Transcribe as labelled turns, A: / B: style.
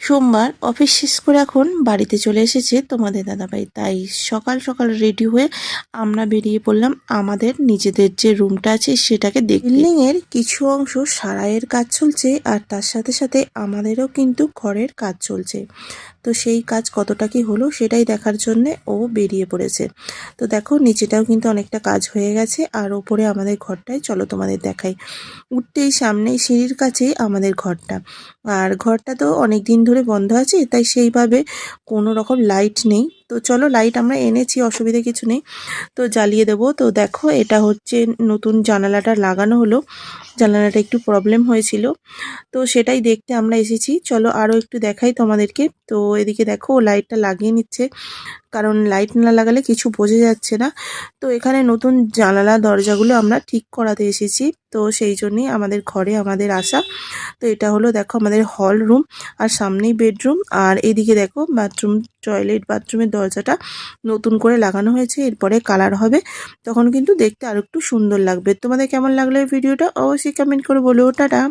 A: সোমবার অফিস শেষ করে এখন বাড়িতে চলে এসেছে তোমাদের দাদাভাই, তাই সকাল সকাল রেডি হয়ে আমরা বেরিয়ে পড়লাম আমাদের নিজেদের যে রুমটা আছে সেটাকে দেখতে। বিল্ডিং এর কিছু অংশ সারাইয়ের কাজ চলছে আর তার সাথে সাথে আমাদেরও কিন্তু ঘরের কাজ চলছে। তো সেই কাজ কতটা কি হলো সেটাই দেখার জন্য ও বেরিয়ে পড়েছে। তো দেখো নিচেটাও কিন্তু অনেকটা কাজ হয়ে গেছে আর ওপরে আমাদের ঘরটায় চলো তোমাদের দেখাই। উঠতেই সামনেই সিঁড়ির কাছেই আমাদের ঘরটা, আর ঘরটা তো অনেক দিন ধরে বন্ধ আছে, তাই সেইভাবে কোনো রকম লাইট নেই। তো চলো লাইট আমরা এনেছি, অসুবিধা কিছু নেই, তো জ্বালিয়ে দেবো। তো দেখো এটা হচ্ছে নতুন জানালাটা লাগানো হলো, জানালাটা একটু প্রবলেম হয়েছিল, তো সেটাই দেখতে আমরা এসেছি। চলো আরও একটু দেখাই তোমাদেরকে। তো এদিকে দেখো লাইটটা লাগিয়ে নিচ্ছে, কারণ লাইট না লাগালে কিছু বোঝা যাচ্ছে না। তো এখানে নতুন জানালা দরজাগুলো আমরা ঠিক করাতে এসেছি, তো সেই জন্যই আমাদের ঘরে আমাদের আসা। তো এটা হলো দেখো আমাদের হল রুম, আর সামনেই বেডরুম, আর এদিকে দেখো বাথরুম, টয়লেট বাথরুমের দরজাটা নতুন করে লাগানো হয়েছে, এরপরে কালার হবে, তখন কিন্তু দেখতে আরো একটু সুন্দর লাগবে। তোমাদের কেমন লাগলো এই ভিডিওটা অবশ্যই কমেন্ট করে বলো। টাটা।